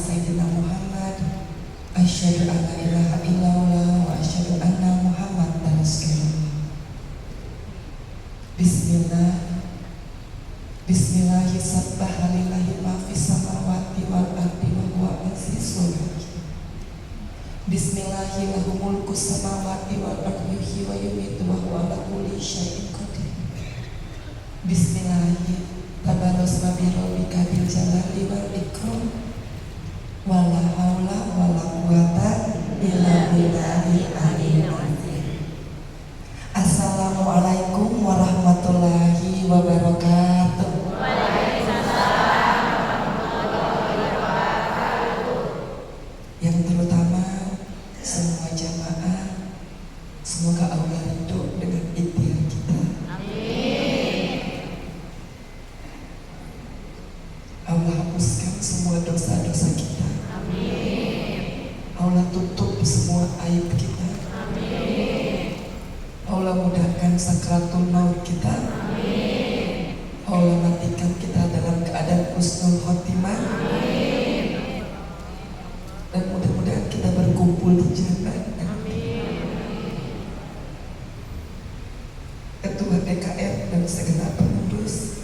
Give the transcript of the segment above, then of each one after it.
sayyidina Muhammad. Asyhadu an la ilaha illallah wa asyhadu anna Muhammadan rasulullah. Bismillahi sabbaha lillahi ma fis samawati wal ardi wa huwa azizul hakim. Bismillahi lahu mulku samawati wal ardi yuhyi wa yumiitu wa huwa ala kulli syai'in qadir. Bismillahi tabarasma bi rabbika bil jalali wal ikram. Wala haula wala quwata illa billahil aliyyil azim. Assalamualaikum warahmatullahi wabarakatuh. Yang terutama semua jamaah, semoga Allah ridho dengan ikhtiar kita. Allah hapuskan semua dosa-dosa kita. Allah tutup semua aib kita. Allah mudahkan sakratul maut kita. Allah matikan kita dalam keadaan husnul khotimah. Dan mudah-mudahan kita berkumpul di jannah. Ketua DKM dan segenap pengurus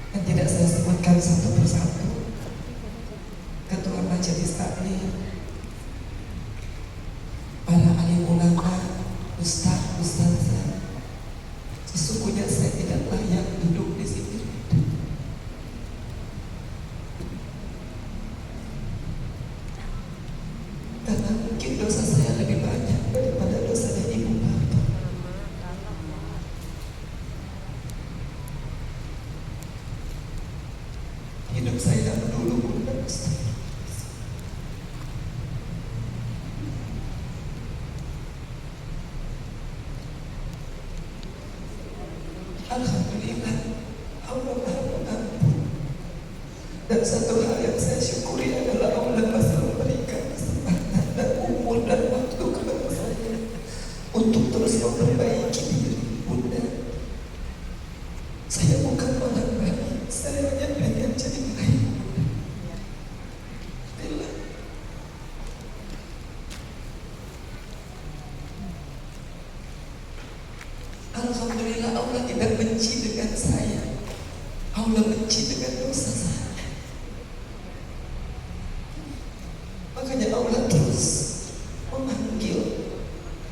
yang tidak saya sebutkan satu persatu, Ketua Majelis Taklim, para alim ulama, ustazah, sesungguhnya saya tidak layak duduk di sini. Karena mungkin dosa saya lebih banyak daripada dosanya ibu bapak. Hidup saya dulu bukan alhamdulillah, Allah Maha Pengampun. Dan satu hal yang saya syukuri adalah Allah masih memberikan kesempatan dan umur dan waktu kepada saya untuk terus memperbaiki diri. Bunda, saya bukan orang baik, saya hanya pengen jadi baik. Bila alhamdulillah Allah tidak benci dengan saya. Allah benci dengan dosa saya. Makanya Allah terus memanggil.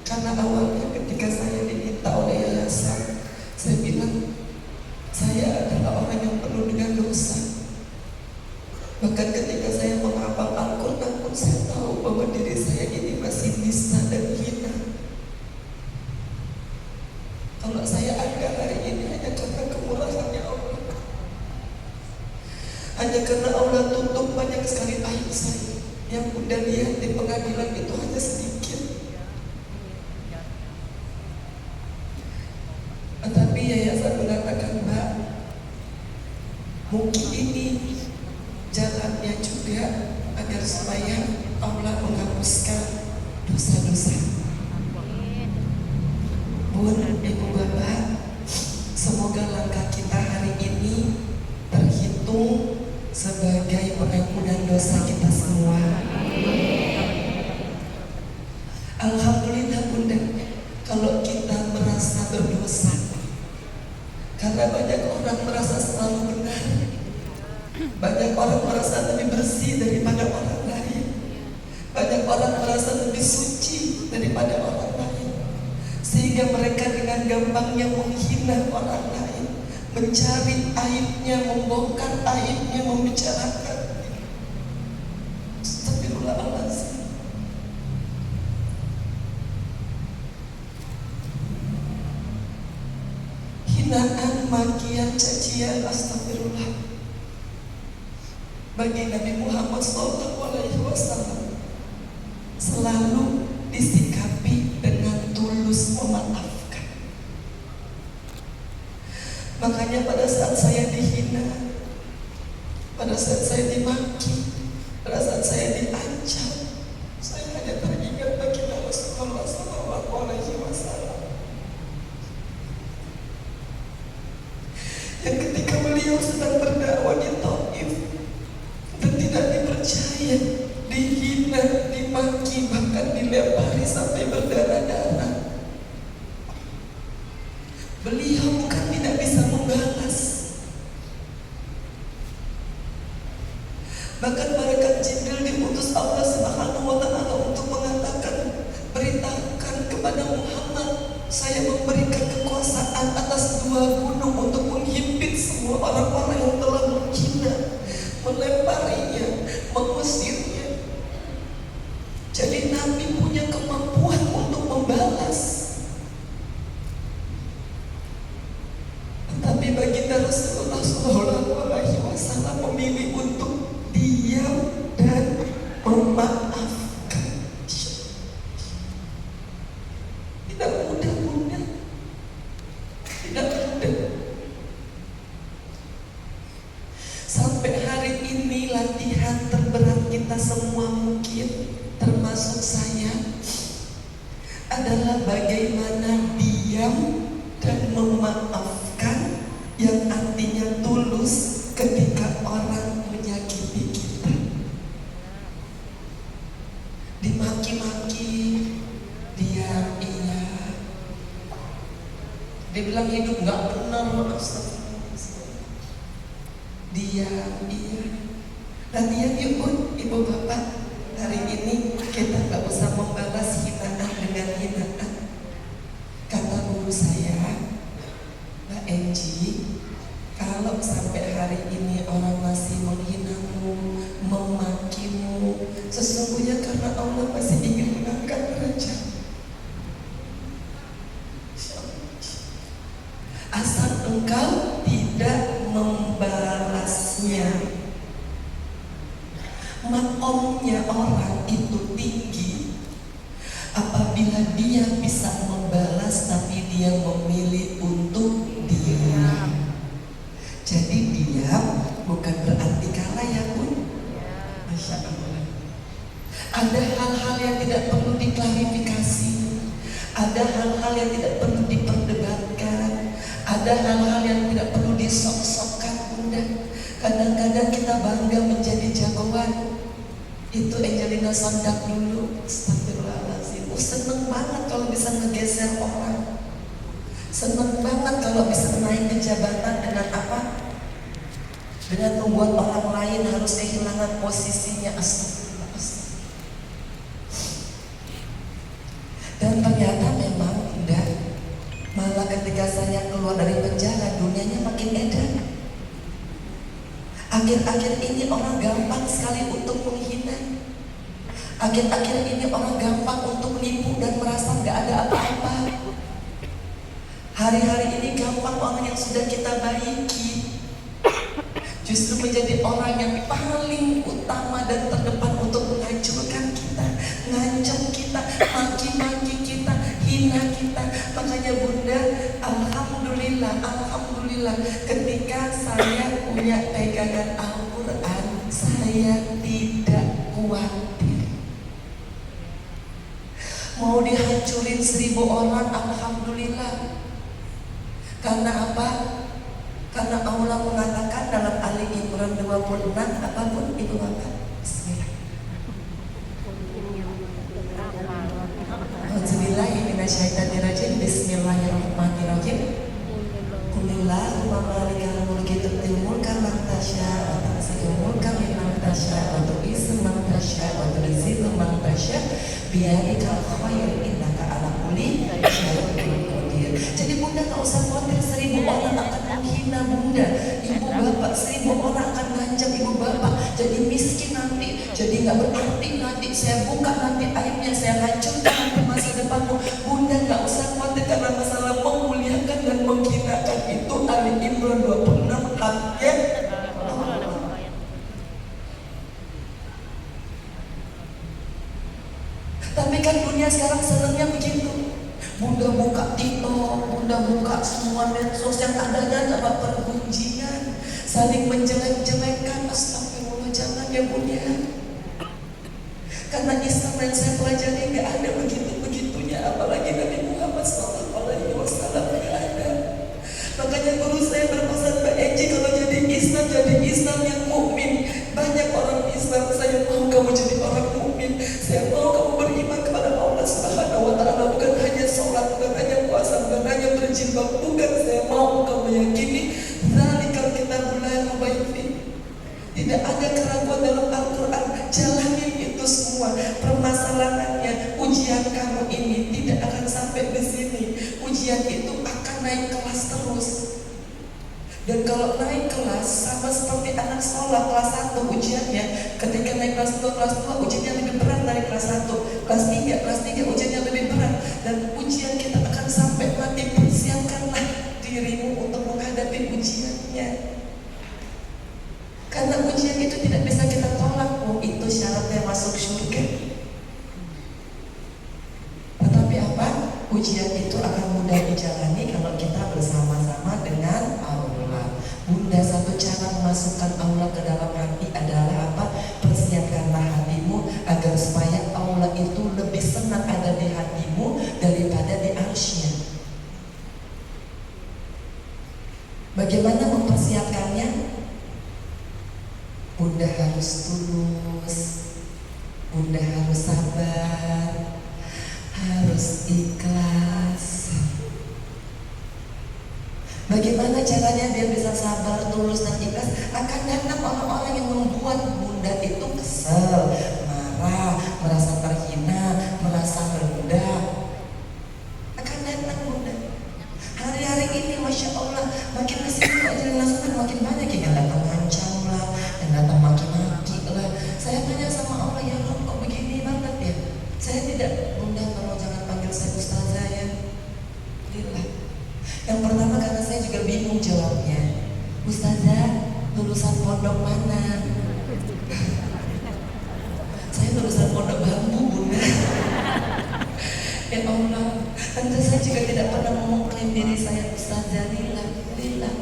Karena awalnya ketika saya diminta oleh yayasan, saya bilang saya adalah orang yang penuh dengan dosa. Bahkan ketika saya menghafal Al-Quran pun saya tahu bahwa diri saya ini masih bisa dan hina. Kalau saya ada hari ini hanya karena kemurahannya Allah. Hanya karena Allah tutup banyak sekali aib saya. Yang Bunda lihat di pengadilan itu hanya sedikit. Tetapi yayasan mengatakan, Mbak, mungkin ini jalannya juga agar supaya Allah menghapuskan dosa-dosa. Bun, Ibu Bapak, semoga langkah kita hari ini terhitung sebagai pengampunan dosa kita semua. Alhamdulillah Bunda, kalau kita merasa berdosa, karena banyak orang merasa selalu benar, banyak orang merasa lebih bersih daripada orang lain, banyak orang merasa lebih suci daripada orang lain, sehingga mereka dengan gampangnya menghina orang lain, mencari aibnya, membongkar aibnya, membicarakan. Astagfirullahaladzim. Hinaan, makian, cacian, astagfirullah, bagi Nabi Muhammad SAW selalu disikapi dengan tulus memaafkan. Makanya pada saat saya dihina, pada saat saya dimaki, pada saat saya diancam, saya hanya teringat baginda Rasulullah SAW yang ketika beliau sedang berdakwah di Taif dan tidak dipercaya, sampai berdarah-darah. Beliau bukan tidak bisa membalas. Bahkan malaikat Jibril diutus Allah Subhanahu wa Ta'ala untuk mengatakan, beritakan kepada Muhammad, saya memberikan kekuasaan atas 2 gunung untuk menghimpit semua orang-orang yang telah menghina, melemparinya, mengusirnya. Jadi Nabi punya kemampuan untuk membalas. Tapi baginda Rasulullah SAW memilih untuk diam dan memaafkan. Tidak mudah, Bunda. Tidak mudah. Sampai hari ini latihan terberat kita semua mungkin, termasuk saya, adalah bagaimana diam dan memaafkan, yang artinya tulus ketika orang menyakiti kita. Dimaki-maki, diam, iya. Dibilang hidup gak benar, diam, iya. Latihan yuk Bun, Ibu Bapak. Hari ini kita gak usah membalas hinaan dengan hinaan. Kata guru saya, Mbak Enji, kalau sampai hari ini orang masih menghinamu, memakimu, sesungguhnya karena Allah masih ingin mengangkat derajat. Asal engkau tidak membalasnya. Makomnya orang itu tinggi apabila dia bisa membalas tapi dia memilih untuk diam. Jadi diam bukan berarti kalah ya Bun. Masya Allah. Ada hal-hal yang tidak perlu diklarifikasi, ada hal-hal yang tidak perlu diperdebatkan, ada hal-hal yang tidak perlu disok-sokkan, Bunda. Kadang-kadang kita bangga menjadi jagoan. Itu Angelina Sondak dulu, astagfirullahaladzim, seneng banget kalau bisa ngegeser orang, seneng banget kalau bisa naik ke jabatan. Dengan apa? Dengan membuat orang lain harus kehilangan posisinya. Astagfirullah. Dan ternyata memang tidak. Malah ketika saya keluar dari penjara, dunianya makin edan. Akhir-akhir ini orang gampang sekali untuk menghina. Akhir-akhir ini orang gampang untuk menipu dan merasa nggak ada apa-apa. Hari-hari ini gampang orang yang sudah kita baiki justru menjadi orang yang paling utama dan terdepan untuk menghancurkan kita, ngancam kita, maki-maki kita, hina kita. Makanya Bunda, alhamdulillah, alhamdulillah, ketika saya punya pegangan Al-Quran, saya tidak khawatir. Mau dihancurin 1000 orang, alhamdulillah. Karena apa? Karena Allah mengatakan dalam Ali Imran 26, apapun Ibu Bapak. Bismillah. Auzubillahiminasyaitonirrajim. Bismillahirrahmanirrahim. Qulillahumma malikal mulki tu'til mulka man tasya' wa tanzi'ul mulka mimman tasya' wa tu'izzu man tasya' wa tuzillu man tasya' biyadikal khair innaka 'ala kulli syai'in qadir. Jadi Bunda gak usah khawatir 1000 orang akan menghina Bunda, Ibu Bapak, 1000 orang akan ngancam Ibu Bapak jadi miskin nanti, jadi gak berarti nanti, saya buka nanti aibnya, saya hancurkan nanti masa depanmu. Bunda gak usah khawatir karena masalah memuliakan dan menghinakan itu Ali Imran 26 haknya Allah. Tapi kan dunia sekarang senangnya begitu. Bunda buka TikTok, Bunda buka semua medsos yang adanya dapat pergunjingan, saling menjelek-jelekan. Astagfirullah, jangan ya Bunda. Karena Islam yang saya pelajari nggak ada begitu-begitunya, apalagi Nabi Muhammad SAW nggak ada. Makanya guru saya berpesan, Mbak Enji, kalau jadi Islam yang mukmin. Banyak orang Islam, saya mau kamu jadi orang mukmin, saya mau kamu beriman kepada Allah Subhanahu Tidak ada keraguan dalam Al-Quran. Jalanin itu semua. Permasalahannya, ujian kamu ini tidak akan sampai di sini. Ujian itu akan naik kelas terus. Dan kalau naik kelas, sama seperti anak sekolah kelas 1 ujiannya, ketika naik kelas 2 ujiannya lebih berat dari kelas 1, kelas 3 ujiannya lebih berat. Dan ujian kita akan sampai mati. Persiapkanlah dirimu untuk menghadapi ujiannya. Karena ujian itu tidak bisa kita tolak. Oh, itu syaratnya masuk surga. Tetapi apa? Ujian itu akan mudah dijalani kalau kita bersama-sama dengan Allah. Bunda, satu cara memasukkan Allah ke dalam hati adalah apa? Persiapkanlah hatimu agar supaya Allah itu lebih senang ada di hatimu daripada di arsy-Nya. Bagaimana mempersiapkannya? Bunda harus tulus, Bunda harus sabar, harus ikhlas. Bagaimana caranya dia bisa sabar, tulus, dan ikhlas? Akan datang orang-orang yang membuat Bunda itu kesel, marah, merasa terhina, merasa rendah. Akan datang Bunda. Hari-hari ini Masya Allah, makin kesini kok jalan langsung makin banyak yang datang ngancam lah, yang datang maki-maki lah. Saya tanya sama Allah, ya Allah kok begini banget ya? Saya tidak, Bunda tolong jangan panggil saya ustazah ya. Lillah. Yang pertama karena saya juga bingung jawabnya. Ustazah, lulusan pondok mana? Saya lulusan pondok bambu, Bunda. Ya Allah, tentu saya juga tidak pernah mengklaim diri saya ustazah. Lillah.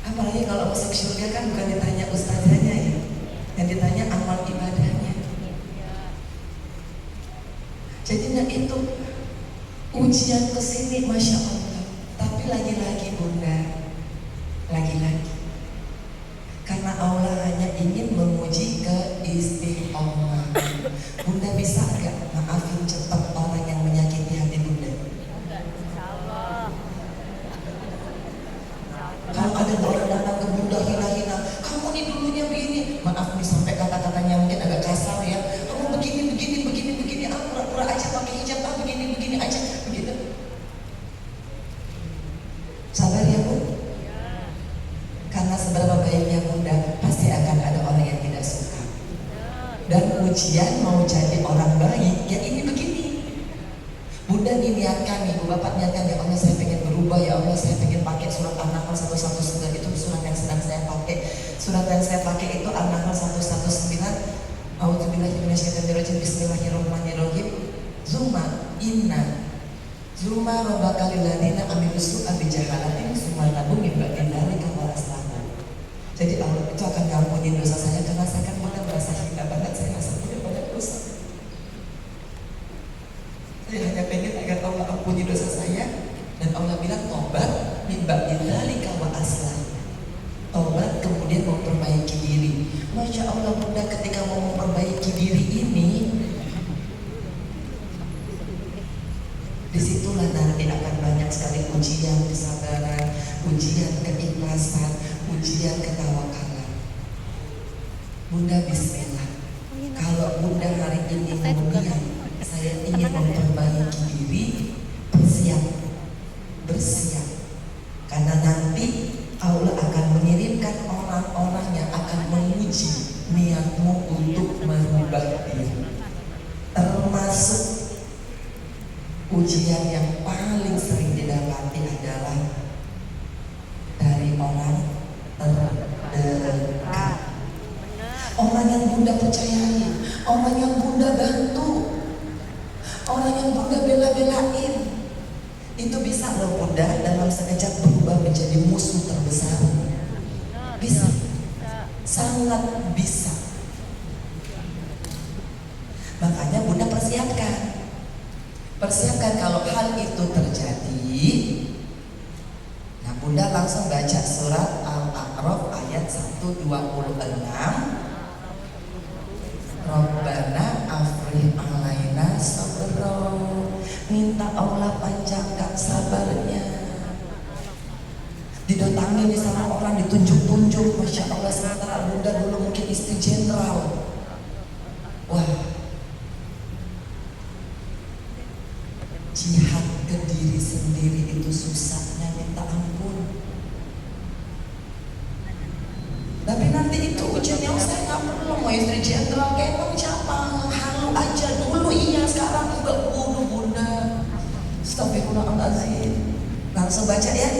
Apalagi kalau masuk surga kan bukan ditanya ustazahnya ya, yang ditanya amal ibadahnya. Jadi itu ujian kesini, Masya Allah. Tapi lagi-lagi Bunda, lagi-lagi, karena Allah hanya ingin menguji keistiqomah. Bunda bisa gak maafin cepat orang yang menyakiti hati Bunda? Kalau ada orang datang ke Bunda hina-hina, kamu nih dulunya begini, maaf nih sampai kata-katanya mungkin agak kasar ya, kamu begini, pura-pura aja pakai hijab, begini aja, begitu. Sabar ya Bu. Karena seberapa baiknya Bunda, pasti akan ada orang yang tidak suka. Dan ujian mau jadi orang baik, ya ini begini. Bunda niatkan nih, Bu Bapak niatkan, ya Allah saya pengen berubah, ya Allah saya pengen pakai surat An-Nahl 119, itu surat yang sedang saya pakai. Surat yang saya pakai itu An-Nahl 119. A'udzubillahiminasyaitonirrajim. Bismillahirrahmanirrahim. Zuma rabbakal ladina amilus su'a bijahalatin summa tabu min ba'di dzalika wa aslahu. Jadi Allah itu akan ngampuni dosa saya karena saya kan Bunda merasa hina banget, saya rasa punya banyak dosa. Saya hanya pengen agar Allah ampuni dosa saya, dan Allah bilang tobat min ba'di dzalika wa aslahu. Tobat kemudian memperbaiki diri. Masya Allah Bunda, ketika mau memperbaiki diri ini, disitulah nanti akan banyak sekali ujian kesabaran, ujian keikhlasan, ujian ketawakalan. Bunda bismillah. Kalau Bunda hari ini berniat, saya ingin memperbaiki diri, bersiap. Karena nanti Allah akan mengirimkan orang-orang yang akan menguji niatmu untuk merubah diri. Termasuk ujian yang paling sering didapati adalah dari orang terdekat, orang yang Bunda percayai, orang yang Bunda bantu, orang yang Bunda bela-belain. Itu bisa loh Bunda dalam sekejap berubah menjadi musuh terbesar. Bisa, sangat bisa. Makanya Bunda persiapkan kalau hal itu terjadi. Nah Bunda langsung baca surat Al-A'raf ayat 126. Rabbana afrih alaina sabra, minta Allah panjangkan sabarnya. Di dipanggil sama orang, ditunjuk-tunjuk, Masya Allah. Sementara bunda dulu mungkin istri jenderal. Wah, jihad ke diri sendiri itu susahnya minta ampun. Tapi nanti itu ujiannya, saya nggak perlu mau istri jenderal, kayak emang siapa, halu aja dulu, iya sekarang juga bodoh bunda. Astagfirullahaladzim. Langsung baca ya,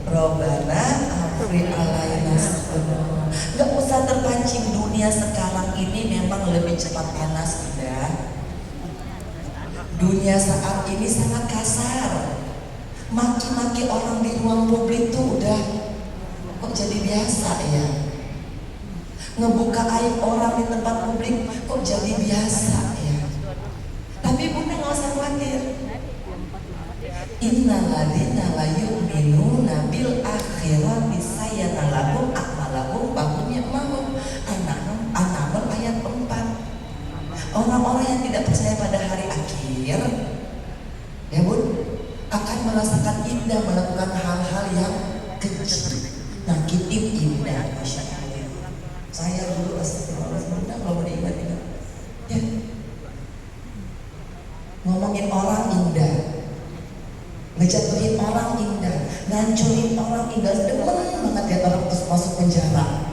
Robbana afri alaina sabra. Gak usah terpancing, dunia sekarang ini memang lebih cepat panas bunda. Dunia saat ini sangat kasar. Maki-maki orang di ruang publik tuh udah kok jadi biasa ya. Ngebuka aib orang di tempat publik kok jadi biasa ya. Tapi bunda gak usah khawatir. Innalladzina la yu'minuna bil akhirati sayyana lahum a'malahum bahum ya'mahum. An-Naml ayat 4. Orang-orang yang tidak percaya pada hari akhir, ya bun, akan merasakan indah melakukan hal-hal yang kecil. Nah, kitip indah, Masya Allah. Saya dulu astagfirullahaladzim, kalau mau diingat-ingat ya, ngomongin orang indah, ngejatuhin orang indah, ngancurin orang indah, demen banget ya orang terus masuk penjara.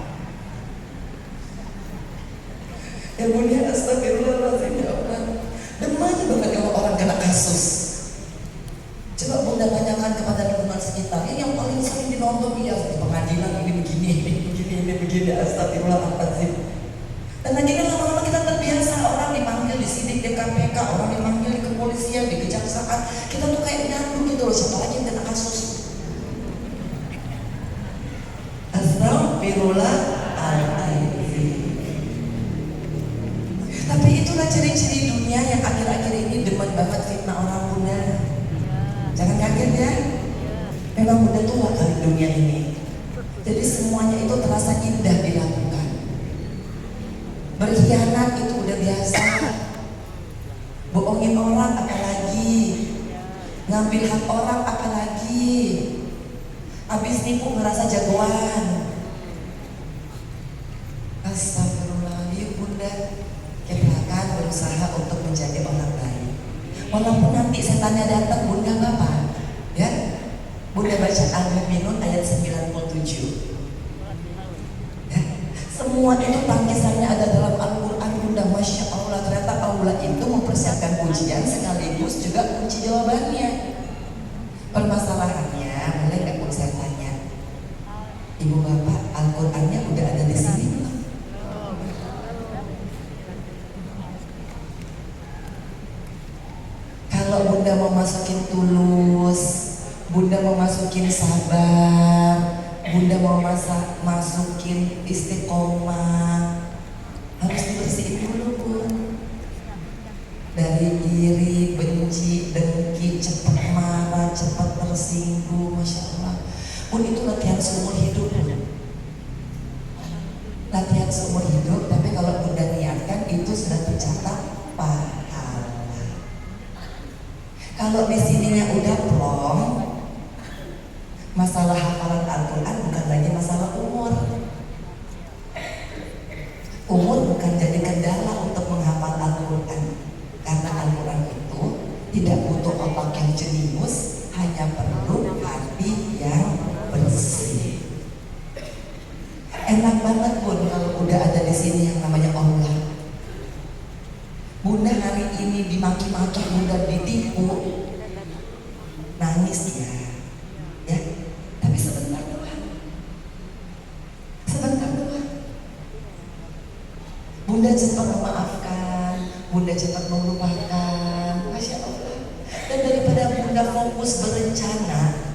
Ya bunda, astagfirullahaladzim ya Allah, demen banget kalau orang kena kasus. Coba bunda tanyakan kepada lingkungan sekitar, yang paling sering dinonton dia di pengadilan ini begini, astagfirullahaladzim. Dan akhirnya lama-lama kita terbiasa, orang dipanggil di sidik di KPK, orang dipanggil di kepolisian, di kejaksaan, kita tuh kayak nyandu gitu loh, siapa lagi yang kena kasus. Astagfirullahaladzim. Tapi itulah ciri-ciri dunia yang akhir-akhir ini demen banget fitnah orang bunda. Jangan kaget ya, memang bunda tua kali dunia ini. Jadi semuanya itu terasa indah dilakukan. Berkhianat itu udah biasa. Bohongin orang apalagi, ngambil hak orang apalagi, habis nipu ngerasa jagoan. Astagfirullahaladzim bunda, kita akan berusaha untuk menjadi orang baik. Walaupun nanti setannya datang, bunda apa? Ya, bunda baca Al-Mu'minun ayat 97. Ya, semua itu tangkisannya ada dalam Al-Quran bunda. Masya Allah, ternyata Allah itu mempersiapkan ujian sekaligus juga kunci jawabannya. Permasalahannya, boleh nggak bu saya tanya, ibu bapak, Al-Qurannya udah ada di sini belum? Kalau bunda mau masukin tulus, bunda mau masukin sabar, bunda mau masukin istiqomah, harus dibersihin dulu bun. Dari iri, benci, dengki, cepat marah, cepat tersinggung, Masya Allah. Bun, itu latihan seumur hidup bun. Latihan seumur hidup, tapi kalau bunda niatkan itu sudah tercatat pahala. Kalau di sininya udah plong, masalah hafalan Al-Quran bukan lagi masalah umur. Umur bukan jadi kendala untuk menghafal Al-Quran, karena Al-Quran itu tidak butuh otak yang jenius, hanya perlu hati yang bersih. Enak banget pun kalau udah ada di sini yang namanya Allah. Bunda hari ini dimaki-maki, bunda ditipu, nangis ya, tapi sebentar doang, bunda cepat memaafkan, bunda cepat melupakan, Masya Allah. Dan daripada bunda fokus berencana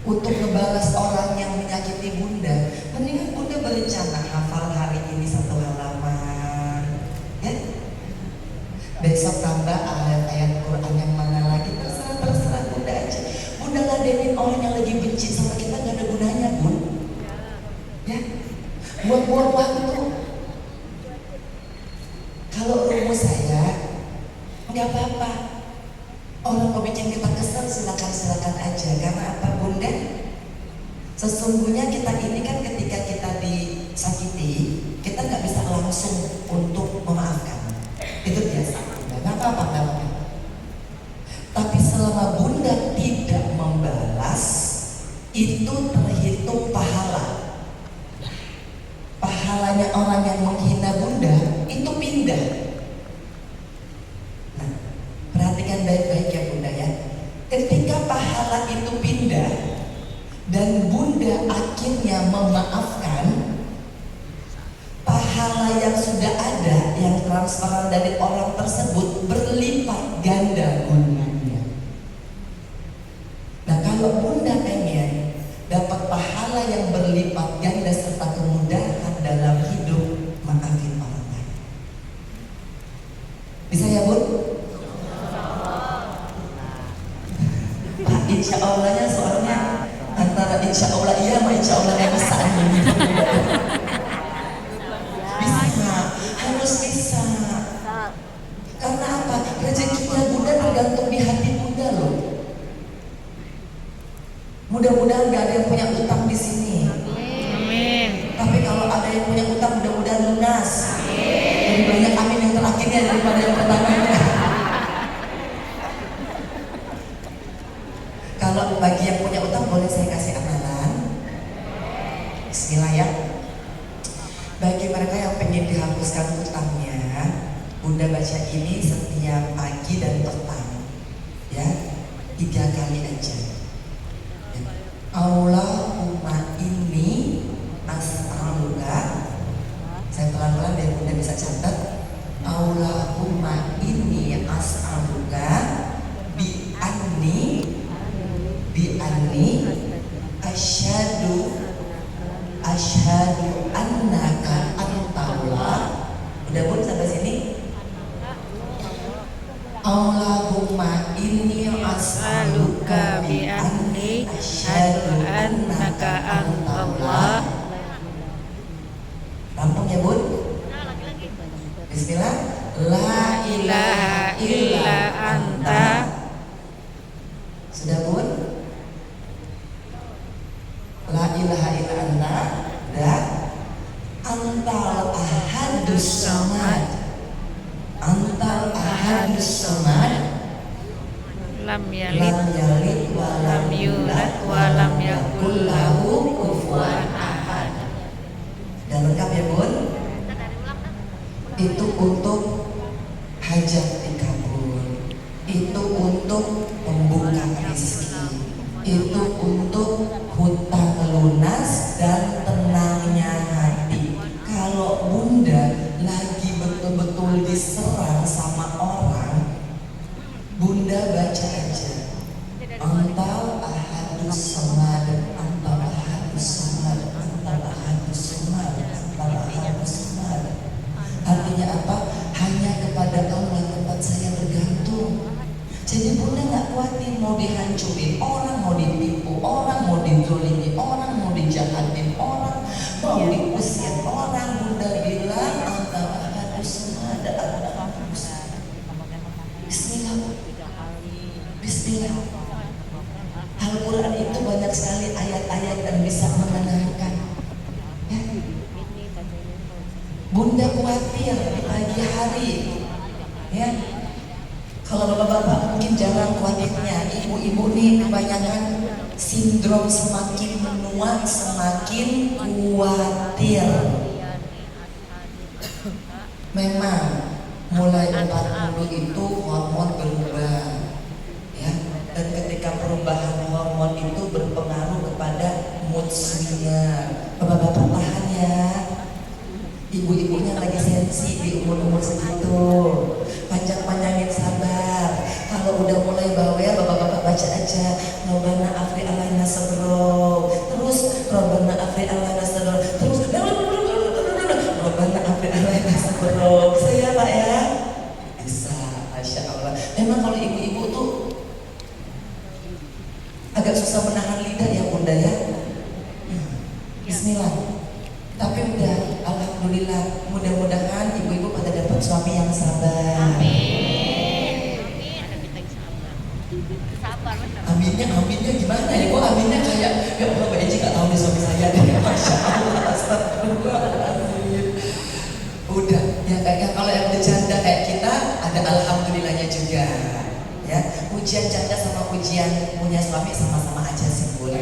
untuk ngebalas orang yang menyakiti bunda, mendingan bunda berencana hafal hari ini 1 halaman ya. Besok tambah ayat Quran yang mana lagi, terserah bunda aja. Bunda ladenin orang yang lagi benci sama kita gak ada gunanya bun ya, buang-buang waktu. Kalau rumus saya nggak apa-apa, orang mau bikin kita kesel silakan aja. Karena apa bunda? Sesungguhnya kita ini kan ketika kita disakiti, kita nggak bisa langsung untuk memaafkan. Itu biasa. Nggak apa-apa. Tapi selama Bunda tidak membalas, itu terhitung pahala. Pahalanya orang yang menghina Bunda itu pindah. Nah, perhatikan baik-baik ya Bunda ya. Ketika pahala itu pindah dan Bunda akhirnya memaafkan, pahala yang sudah ada yang transferan dari orang tersebut berlipat ganda gunanya. Nah, kalau Bunda pengen dapat pahala yang berlipat ganda serta kemudahan dalam hidup, maafin orang lain. Bisa ya Bun? Pak, insya Allahnya soalnya antara insya Allah iya sama insya Allah nggak bisa nih. Bisa, harus bisa. Karena apa? Rezekinya Bunda tergantung di hati Bunda loh. Mudah-mudahan gak ada yang punya utang di sini. Amin. Tapi kalau ada yang punya utang, mudah-mudahan lunas. Lebih banyak amin yang terakhirnya daripada yang pertamanya. Kalau bagi yang punya utang, boleh saya kasih amalan. Bismillah ya. Bagi mereka yang pengen dihapuskan utangnya, Bunda baca ini setiap pagi dan petang, ya, 3 kali aja. Allahumma inni as'aluka. Saya pelan-pelan biar Bunda bisa catat. Allahumma inni as'aluka bi anni asyhadu annaka antallah. Udah Bun sampai sini? Allahumma inni as'aluka bi anni asyhadu annaka antallah. Rampung ya Bun? Bismillah. La ilaha illa anta. Sudah Bun? La ilaha illa anta. Dan antal ahadus samad. Antal ahadus samad. Lam yalid wa lam yulad wa lam yakul lahu kufuwan ahad. Dan lengkap ya Bun? Itu untuk hajat dikabul, itu untuk membuka rezeki, itu untuk hutang lunas dan tenangnya hati. Kalau Bunda lagi betul-betul diserang sama orang, Bunda baca aja antal ahadus samad, antal ahadus samad, antal ahadus samad, antal ahadus samad. Artinya apa? Hanya kepada Allah tempat saya bergantung. Jadi Bunda nggak khawatir mau dihancurin orang, mau ditipu orang, mau dizolimi orang, mau dijahatin orang, mau diusir orang. Bunda bilang antal ahadus samad, antal ahadus samad. Bismillah. Bismillah. Al-Quran itu banyak sekali ayat-ayat yang bisa menenangkan. Ya. Bunda khawatir di pagi hari, ya. Kalau bapak-bapak mungkin jarang khawatirnya, ibu-ibu nih kebanyakan sindrom semakin menua semakin khawatir. Memang mulai 40 itu hormon berubah, ya. Dan ketika perubahan hormon itu berpengaruh kepada mood swing-nya. Bapak-bapak tahan ya. Ibu-ibunya lagi sensi di umur-umur segitu, panjang-panjangin sabar. Kalau udah mulai bawel, bapak-bapak baca aja Rabbana afri alaina sabro, terus Rabbana afri alaina sabro, terus Rabbana afri alaina sabro. Saya Pak ya bisa, Masya Allah. Memang kalau ibu-ibu tuh agak susah menahan lidah ya Bunda ya. Bismillah. Tapi udah, alhamdulillah, mudah-mudahan ibu-ibu pada dapat suami yang sabar. Amin. Aminnya gimana ya? Kok aminnya kayak ya Allah Mbak Eci gak tahu Astagfirullahaladzim. Udah, ya kayaknya kalau yang udah janda kayak kita ada alhamdulillahnya juga. Ya, ujian janda sama ujian punya suami sama-sama aja sih, Bu. Ya,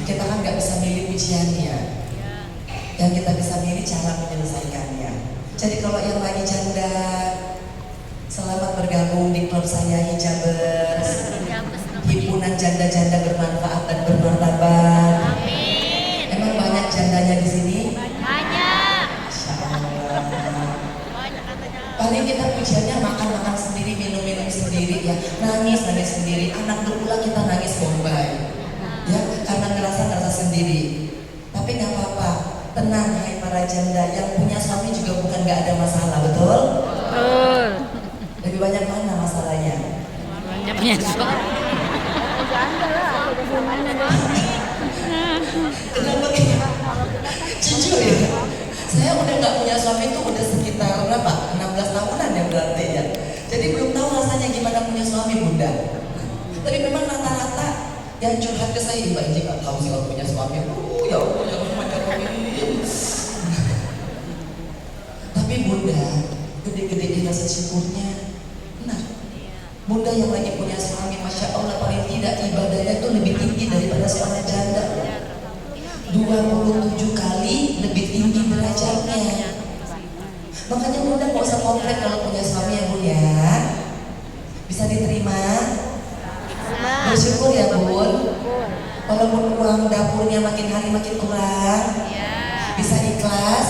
kita kan nggak bisa milih ujiannya. Yang kita bisa milih cara menyelesaikannya. Jadi kalau yang lagi janda, selamat bergabung di klub saya Hijabers. Himpunan janda-janda bermanfaat dan bermartabat. Amin. Emang banyak jandanya di sini? Banyak. Masya Allah. Banyak katanya. Paling kita ujiannya makan-makan sendiri, minum-minum sendiri ya, nangis sendiri. Anak berulang kita nangis bombay, ya karena ngerasa sendiri. Tapi nggak apa-apa, tenang hai para janda, yang punya suami juga bukan nggak ada masalah, betul? Betul. Lebih banyak mana masalahnya? Banyak punya suami. Kenapa gitu? Jujur ya, saya udah nggak punya suami itu udah sekitar berapa? 16 tahunan ya berarti ya. Jadi belum tahu rasanya gimana punya suami, Bunda. Tapi memang rata-rata yang curhat ke saya, Mbak Inji nggak tahu sih kalau punya suami. Ya Allah, jangan macam ini. Tapi Bunda, gede-gedein rasa syukurnya. Nah, Bunda yang lagi punya suami, Masya Allah, paling tidak ibadahnya itu lebih tinggi daripada seorang janda. 27 kali lebih tinggi derajatnya. Makanya Bunda nggak usah komplain kalau punya suami ya, Bun ya. Bisa diterima. Bersyukur ya, Bun. Walaupun uang dapurnya makin hari makin kurang, bisa ikhlas.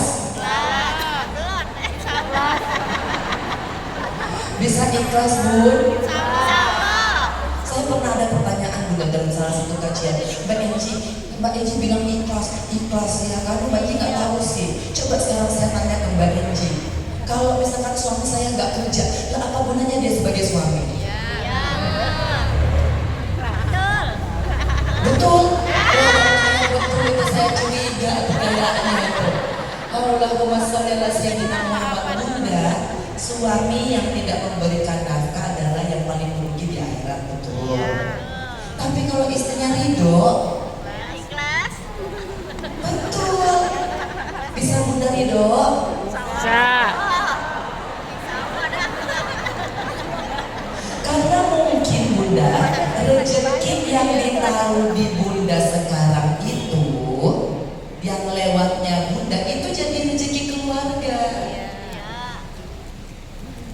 Bisa ikhlas, Bun. Saya pernah ada pertanyaan juga dalam salah satu kajian. Mbak Enji bilang ikhlas ya kan? Mbak Enji nggak tahu sih. Coba sekarang saya tanya ke Mbak Enji. Kalau misalkan suami saya nggak kerja, lah apa gunanya dia sebagai suami? Betul. Betul itu saya curiga kayaknya itu. Allahumma sholli ala sayyidina Muhammad. Bunda, suami yang tidak memberikan nafkah adalah yang paling merugi di akhirat, betul. Tapi kalau istrinya ridho, Ikhlas. betul. Bisa Bunda ridho? Bisa. Karena mungkin Bunda, rezeki yang ditaruh di Bunda sekarang itu, yang lewatnya Bunda itu jadi rezeki keluarga.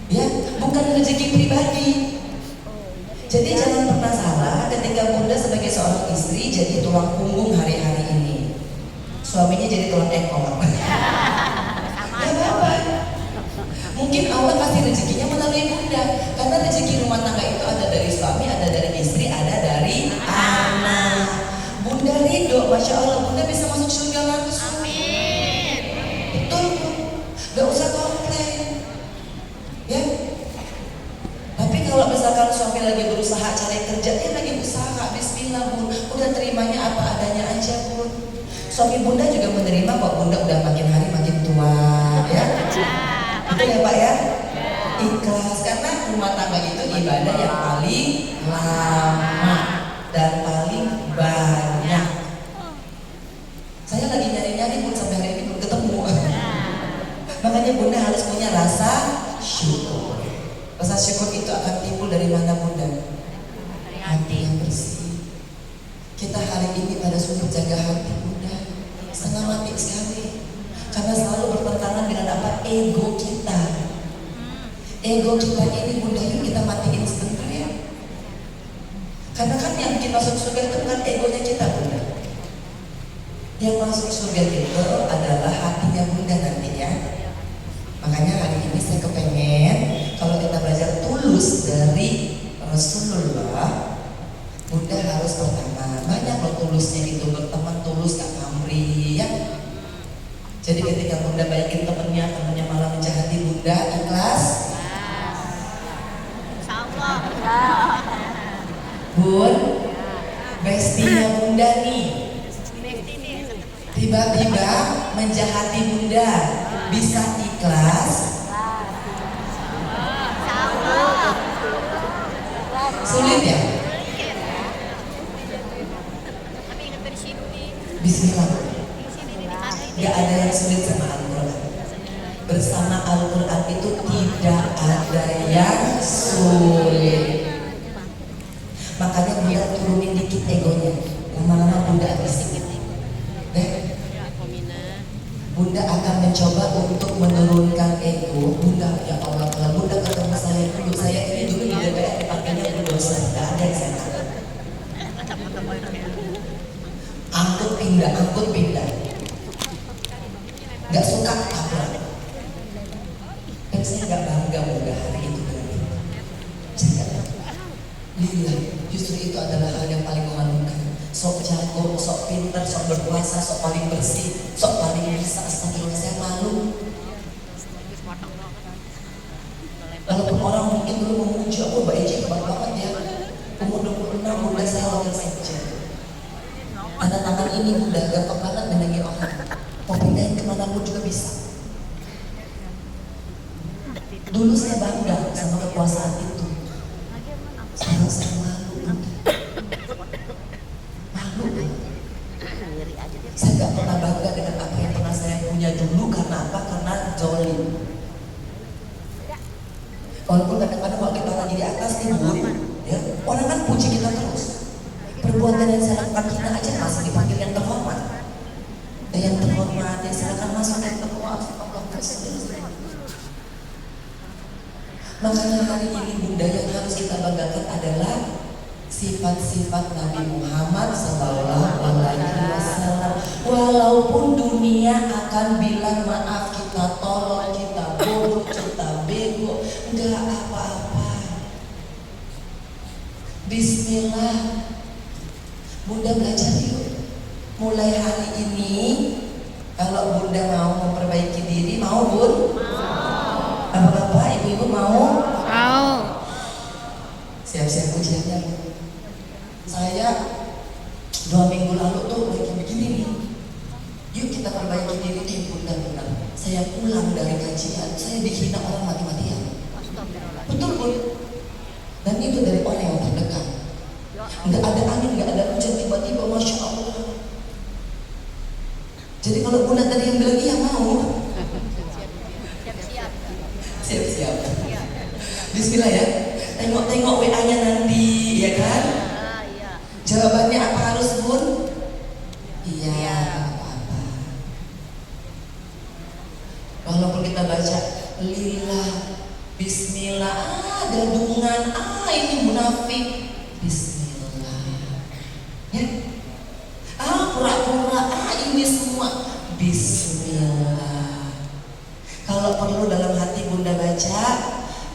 Ya, bukan rezeki pribadi. Jadi jangan pernah salah ketika Bunda sebagai seorang istri jadi tulang punggung hari-hari ini. Suaminya jadi tulang ekor. Ya apa? Mungkin Allah kasih rezekinya melalui Bunda. Karena rezeki rumah tangga itu ada dari suami, ada dari istri, ada dari anak. Bunda ridho, Masya Allah, Bunda bisa masuk surga langsung. Amin. Betul, Bu. Gak usah komplain. Ya. Tapi kalau misalkan suami lagi berusaha cari kerja, dia lagi usaha, bismillah, Bun. Udah terimanya apa adanya aja, Bun. Suami Bunda juga menerima kok, Bunda udah makin hari makin tua, ya. Itu ya Pak ya. Ikhlas, karena rumah tangga itu ibadah yang paling lama dan paling banyak. Saya lagi nyari-nyari Bun, sampai hari ini belum ketemu. Makanya Bunda harus punya rasa syukur. Rasa syukur itu akan timbul dari mana, Bunda? Hati yang bersih. Kita hari ini pada sungguh jaga hati, Bunda. Sangat mati sekali. Karena selalu bertentangan dengan apa? Ego kita. Ego kita ini, Bunda, yuk kita matiin sebentar ya. Karena kan yang bikin masuk surga itu bukan egonya kita, Bunda. Yang masuk surga itu adalah hatinya Bunda nantinya. Makanya hari ini saya kepengen kalau kita belajar tulus dari Rasulullah, Bunda harus pertama banyak loh tulusnya itu, berteman tulus gak pamrih ya. Jadi ketika Bunda bayakin temennya malah menjahati Bunda, ikhlas. Bun, bestinya Bunda nih tiba-tiba menjahati Bunda, bisa ikhlas? Sulit ya? Bismillah. Gak ada yang sulit sama Al-Quran. Bersama Al-Quran itu tidak ada yang sulit. Makanya Bunda turunin dikit egonya, lama-lama Bunda habis. Bunda akan mencoba untuk menurunkan ego. Bunda, ya Allah, kalau Bunda ketemu saya dulu, saya ini dulu di DPR dipanggilnya bulldozer, nggak ada yang saya tahu. Angkut pindah, nggak suka apa. Dan saya nggak bangga Bunda hari itu dengan itu. Saya nggak bangga. Lillah, justru itu adalah hal yang paling memalukan. Sok jago, sok pintar, sok berpuasa, sok paling bersih, sok paling bisa. Astagfirullah, saya malu. Walaupun orang mungkin dulu memuji aku, Mbak Eci hebat banget ya. Umur 26, Bunda saya wakil sekjen. Ada tangan ini Bunda, gampang banget menyenangi orang. Mau pindahin kemana pun juga bisa. Dulu saya bangga sama kekuasaan itu. Sekarang saya malu Bunda. Saya gak pernah bangga dengan apa yang pernah saya punya dulu. Karena apa? Karena zolim. Walaupun kadang-kadang kalau kita lagi di atas nih Bun, ya, orang kan puji kita terus. Perbuatan yang saya lakukan kita aja masih dipanggil yang terhormat. Yang terhormat, yang silakan masuk yang terhormat. Makanya hari ini Bunda yang harus kita banggakan adalah sifat-sifat Nabi Muhammad SAW. Walaupun dunia akan bilang maaf, kita tolong, kita bodoh, kita bego, enggak apa-apa. Bismillah, Bunda belajar yuk. Mulai hari ini, kalau Bunda mau memperbaiki diri, mau Bun? Mau. Bapak-bapak, ibu-ibu mau? Mau. Siap-siap ujiannya Bun. Saya 2 minggu lalu tuh lagi begini nih. Yuk kita perbaiki diri, benar-benar. Saya pulang dari kajian, saya dihina orang mati-matian. Betul Bun. Dan itu dari orang yang terdekat. Nggak ada angin, nggak ada hujan, tiba-tiba Masya Allah. Jadi kalau Bunda tadi yang bilang iya mau. Siap-siap. Bismillah ya. Tengok-tengok WA-nya nanti, ya kan? Jawabannya apa harus Bun? Iya, apa-apa. Walaupun kita baca lillah, bismillah, gadungan, ini munafik. Bismillah. Ya. Pura-pura, ini semua. Bismillah. Kalau perlu dalam hati Bunda baca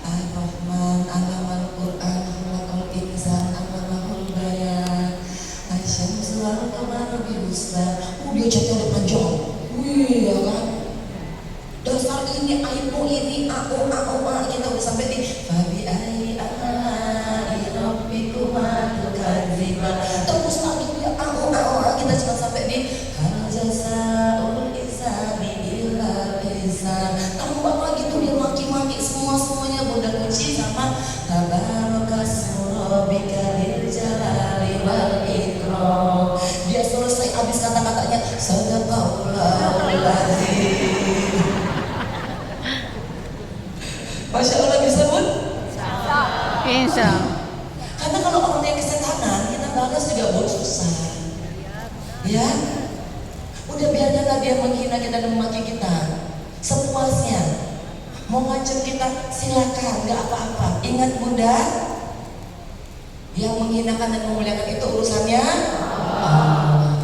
Ar-Rahman, Alamal Quran, Khalaqal Insan, Amalahul Bayan, Asyamsu wal Qamaru bil-Husban. Dia chatnya udah panjang. Wih, ya kan? Dasar ini, aibu ini, kita udah sampai di Fabi ai ai rabbikuma tukadziban. Terus lagi ya, kita cuma sampai di hal jazaul ihsani illa ihsan. Tambah lagi tuh dia maki-maki semuanya Bunda kunci sama tabarakasmu rabbika dzil jalali wal ikram. Dia selesai habis kata-katanya sadaqallahul azim. Masya Allah, bisa Bun? Bisa. Karena kalau orang yang kesetanan, kita balas juga Bun susah. Ya, udah biarkanlah dia menghina kita dan memaki kita sepuasnya. Mau ngancam kita silakan, nggak apa-apa. Ingat Bunda, yang menghinakan dan memuliakan itu urusannya Allah.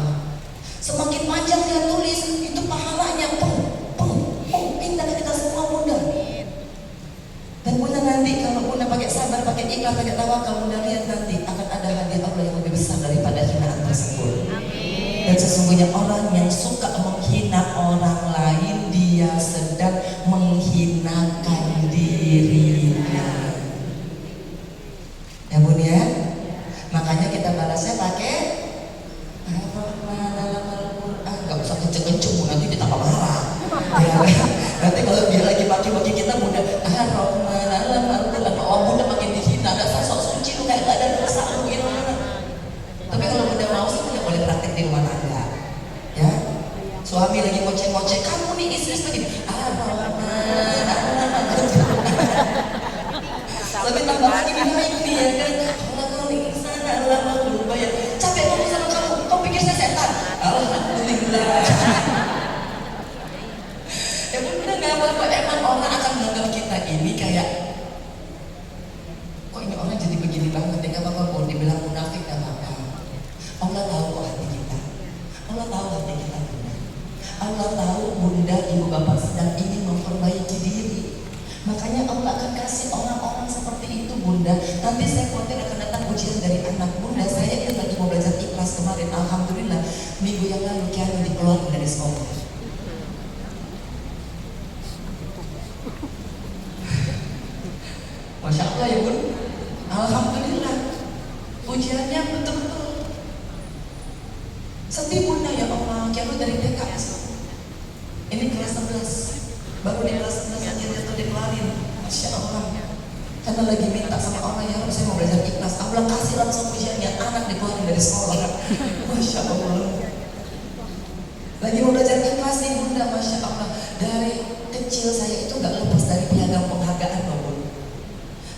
Semakin panjang dia tulis, itu pahalanya pindah ke kita semua Bunda. Dan Bunda nanti kalau Bunda pakai sabar, pakai ikhlas, pakai tawakal, Bunda lihat nanti akan ada hadiah Allah yang lebih besar daripada hinaan tersebut. Dan sesungguhnya orang yang suka menghina orang lain, dia sedang menghinakan dirinya. Ya Bun ya. Makanya kita balasnya pakai Al-Quran. Gak usah kenceng-kenceng, nanti kita marah. Ya, nanti kalau dia lagi maki-maki kita Bunda Ar-Rahman Al-Quran, oh Bunda makin dihina. Dasar sok suci lu, kayak gak ada dosa lu gitu. Tapi kalau Bunda mau sih Bunda boleh praktek di rumah tangga. Ya, Ya bunda nggak apa-apa, emang orang akan menganggap kita ini kayak kok ini orang jadi begini banget ya, nggak apa-apa bunda, dibilang munafik nggak apa-apa. Allah tahu kok hati kita, Allah tahu hati kita bunda. Allah tahu bunda, ibu bapak sedang ingin memperbaiki diri. Makanya Allah akan kasih orang-orang seperti itu bunda. Nanti saya khawatir akan datang ujian dari anak bunda. Saya yang lagi mau belajar ikhlas kemarin, alhamdulillah minggu yang lalu Kianu dikeluarkan dari sekolah. Masya Allah ya bun, alhamdulillah ujiannya betul-betul sedih bunda. Ya Allah, Kianu dari TK ini kelas 11, baru di kelas 11 akhirnya tuh dikeluarin. Masya Allah, karena lagi minta sama orang, ya saya mau belajar ikhlas. Allah kasih langsung ujiannya, anak dikeluarin dari sekolah. Masya Allah, lagi mau belajar ikhlas nih bunda. Masya Allah, dari kecil saya itu gak lepas dari piagam penghargaan loh bun.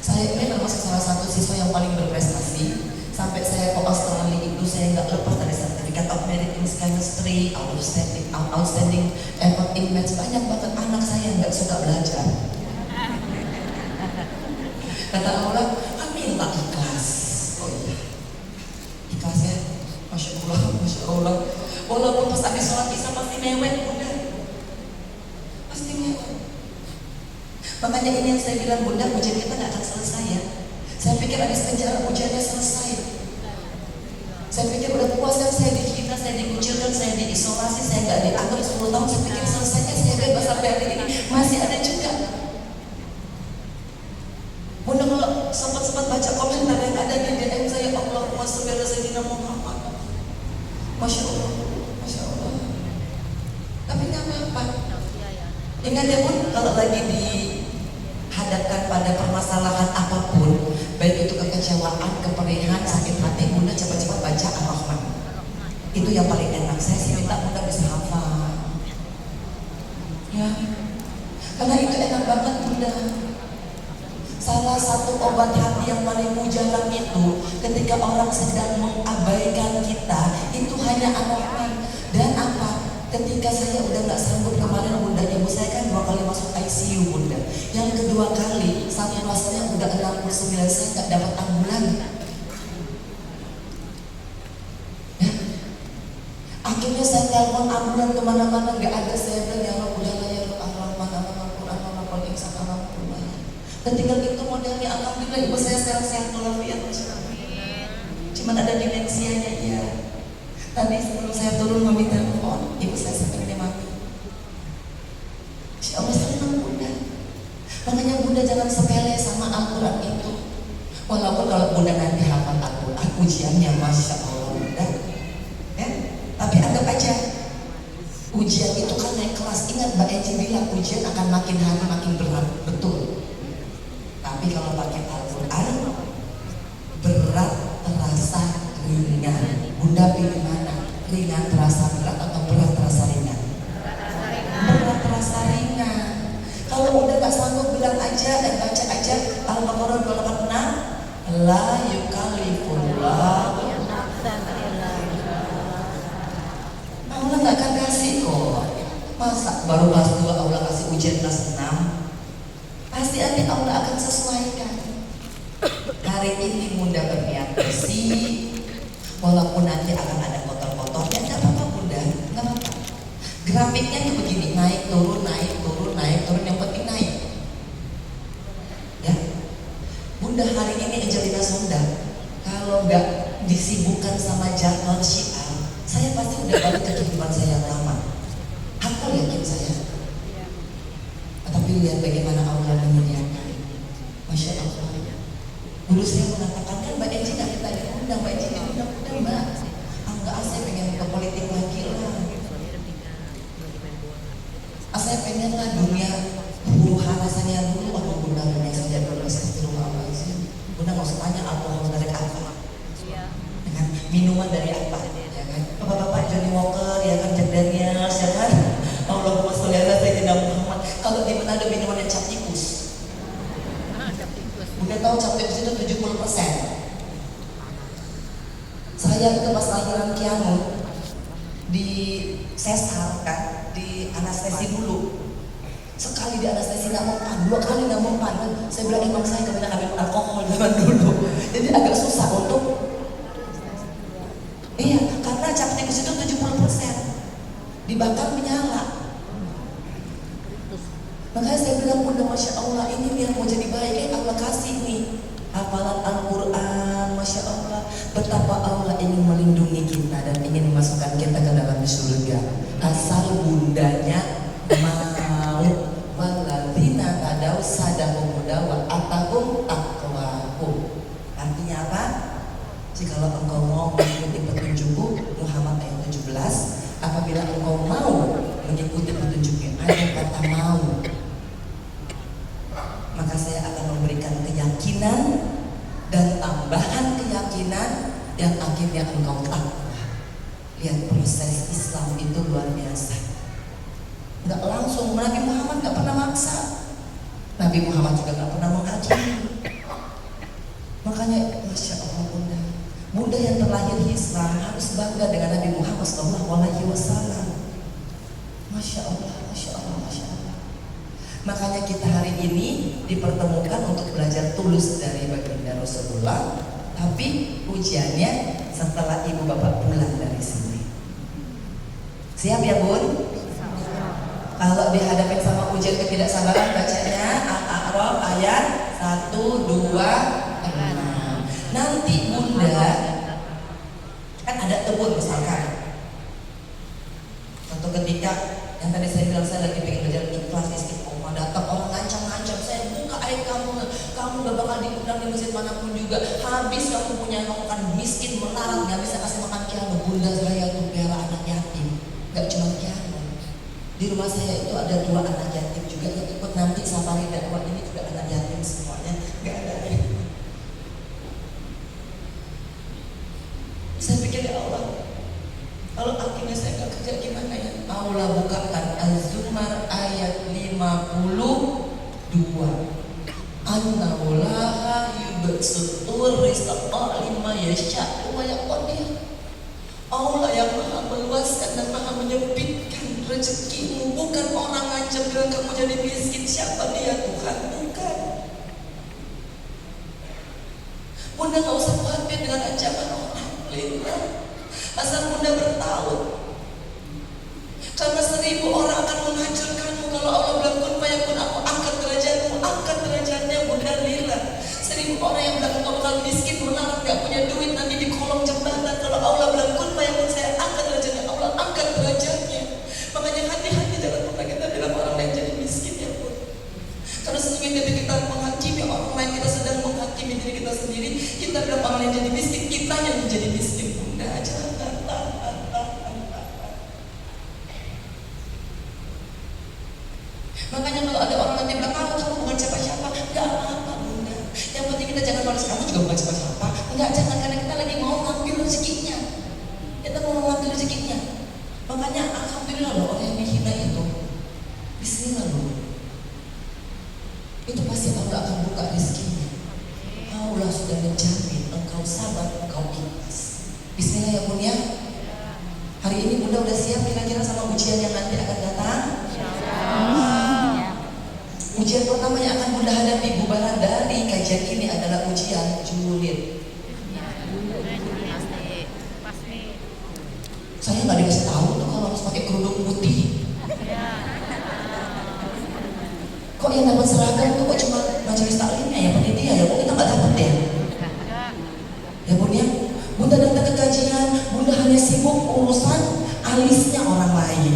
Saya ini termasuk salah satu siswa yang paling berprestasi. Sampai saya ke Australia itu saya nggak lepas dari sertifikat of merit in chemistry, outstanding effort in maths. Banyak banget anak saya yang nggak suka belajar. Kata Allah, kan minta ikhlas. Oh iya, ikhlas ya. Masya Allah, Masya Allah. Walaupun pas habis sholat isya pasti mewek bunda, pasti mewek. Makanya ini yang saya bilang bunda, ujian kita nggak akan selesai ya. Saya pikir habis penjara ujiannya selesai. Saya pikir udah puas kan, saya dihina, saya dikucilkan, saya diisolasi, saya nggak dianggap 10 tahun. Saya pikir selesainya, saya bebas. Sampai hari ini masih ada juga. Bunda kalau sempat baca komentar yang ada di DM saya, Allahumma sholli ala sayyidina Muhammad. Masya Allah, Masya Allah. Tapi nggak apa-apa. Ingat ya bun, kalau lagi dihadapkan pada permasalahan apapun, baik itu kekecewaan, keperihan, sakit hati, bunda cepat-cepat baca Ar-Rahman. Itu yang paling enak. Saya sih minta bunda bisa hafal ya, karena itu enak banget bunda. Salah satu obat hati yang paling mujarab itu ketika orang sedang mengabaikan kita, itu hanya Ar-Rahman. Dan apa? Ketika saya udah gak sanggup kemarin bunda, ibu saya kan 2 kali masuk ICU bunda. Yang kedua kali saat puasanya udah 69, saya gak dapat ambulan ya. Akhirnya saya telepon ambulan kemana-mana, gak ada. Saya bilang ya Allah, udahlah ya Ar-Rahman, Al-Quran, Al-Quran, Al-Quran. Ketika itu modelnya alhamdulillah ibu saya sekarang sehat walafiat. Cuman ada dimensianya ya. Tadi sebelum saya turun meminta telepon, ibu saya sampai mati. Insya Allah senang bunda. Makanya bunda jangan sepele sama Al-Quran itu. Walaupun kalau bunda nanti hafal Al-Quran, ujiannya Masya Allah bunda ya. Tapi anggap aja ujian itu kan naik kelas. Ingat Mbak Eci bilang ujian akan makin hari makin berat. Betul. Tapi kalau pakai Al-Quran, berat terasa ringan. Bunda pilih mana? Ringan terasa berat atau berat terasa ringan? Berat terasa ringan. Kalau udah gak sanggup, bilang aja dan baca aja Al-Baqarah 286, la yukallifullahu nafsan illa wus'aha. Allah gak akan kasih kok. Masa baru kelas 2 Allah kasih ujian kelas 6? Pasti nanti Allah akan sesuaikan. Hari ini bunda berniat bersih, walaupun nanti akan ada kotor-kotornya, tidak apa-apa bunda, nggak apa-apa. Grafiknya tuh begini, naik turun, naik turun, naik turun, yang penting naik. Ya, bunda hari ini Angelina Sonda, kalau nggak disibukkan sama jadwal syiar, saya pasti udah balik ke kehidupan saya yang lama. Hafal yakin saya. Tapi lihat bagaimana Allah menyediakan. Masya Allah. Dulu saya mengatakan kan Mbak Eci gak kita diundang, Mbak Eci diundang, udah Mbak. Enggak, saya pengen ke politik lagi lah. Saya pengen lah dunia huru harasanya dulu. Oh bunda, dunia saja dulu. Astagfirullahaladzim. Bunda nggak usah tanya alkohol dari apa, dengan minuman dari apa, ya kan? Bapak-bapak Johnny Walker, ya kan, Jack Daniels, ya kan? Allahumma sholli ala sayyidina Muhammad. Kalau di Manado minumannya cap tikus. Udah tahu cap tikus itu 70%. Saya itu pas lahiran Kianu di sesar kan, di anestesi dulu. Sekali di anestesi nggak mempan, 2 kali nggak mempan. Saya bilang emang saya kebanyakan minum alkohol zaman dulu, jadi agak susah untuk. Iya, karena cap tikus itu 70% dibakar menyala. Makanya saya bilang, Bunda, Masya Allah, ini yang mau jadi baik, Allah kasih nih hafalan Al-Quran, Masya Allah. Betapa Allah ingin melindungi kita dan ingin memasukkan kita ke dalam surga, asal bundanya mau. Walladzina tadaw sadahum mudawa atahum taqwahum. Artinya apa? Jikalau engkau mau mengikuti petunjukku, Muhammad ayat 17, apabila engkau mau mengikuti petunjuknya, ada kata mau, maka saya akan memberikan keyakinan dan tambahan keyakinan yang akhirnya engkau takwa. Lihat, proses Islam itu luar biasa. Nggak langsung, Nabi Muhammad nggak pernah maksa, Nabi Muhammad juga nggak pernah menghakimi. Makanya Masya Allah, Bunda yang terlahir Islam harus bangga dengan Nabi Muhammad SAW. Masya Allah, Masya Allah, Masya Allah. Makanya kita hari ini dipertemukan untuk belajar tulus dari baginda Rasulullah. Tapi ujiannya setelah ibu bapak pulang dari sini. Siap ya Bun? Kalau dihadapin sama ujian ketidaksabaran, bacanya Al-A'raf ayat 1, 2, 6. Nanti Bunda kan ada tebun misalkan. Suatu ketika yang tadi saya bilang saya lagi pengen belajar ikhlas istiqomah, datang orang ngancam-ngancam, saya buka aib kamu gak bakal diundang di masjid manapun juga. Habis kamu punya makan miskin melarat, gak bisa kasih makan piano. Bunda saya tuh pelihara anak yatim, gak cuma piano. Di rumah saya itu ada 2 anak yatim juga yang ikut nanti safari dakwah ini, juga anak yatim semuanya, nggak ada. Saya pikir ya Allah, kalau akhirnya saya nggak kerja gimana ya? Allah bukakan Az-Zumar ayat 52. Annawlaha yubsutur rizqa lima yasha wa yaqdir. Allah yang maha meluaskan dan maha menyempitkan rezekimu. Bukan orang ngancam bilang kamu jadi miskin. Siapa dia? Tuhan, bukan. Bunda gak usah khawatir dengan ancaman orang. Lillah, asal Bunda bertahu, karena 1000 orang akan menghancurkanmu. Kalau Allah bilang kun fayakun, aku angkat derajatmu, angkat derajatnya Bunda. Lillah, 1000 orang yang bilang engkau bakal miskin, melarat, gak punya duit nanti di kolong jembatan. Kalau Allah bilang kun fayakun, saya angkat derajatnya. Allah angkat derajatnya. Makanya hati-hati, jangan pernah kita bilang orang lain jadi miskin ya Bun. Karena sesungguhnya ketika kita menghakimi orang lain, kita sedang menghakimi diri kita sendiri. Kita bilang orang lain jadi miskin, kita yang menjadi miskin. Bunda, jangan. Makanya kalau ada orang nanti bilang kamu bukan siapa-siapa, gak apa-apa Bunda. Yang penting kita jangan malas, kamu juga bukan siapa-siapa. Enggak, jangan, karena kita lagi mau ngambil rezekinya. Kita mau ngambil rezekinya. Makanya alhamdulillah loh, orang yang dihina itu bismillah loh, itu pasti Allah akan buka rezekinya. Allah sudah menjamin engkau sabar, engkau ikhlas. Bismillah ya Bun ya. Hari ini Bunda udah siap kira-kira sama ujian yang nanti akan datang? Ujian pertama yang akan Bunda hadapi bubaran dari kajian ini adalah ujian julid. Saya nggak dikasih tahu tuh kalau harus pakai kerudung putih. Kok yang dapat seragam tuh kok cuma majelis taklimnya ya, panitia ya, kok kita nggak dapat ya? Ya Bun ya, Bunda datang ke kajian, Bunda hanya sibuk urusan alisnya orang lain.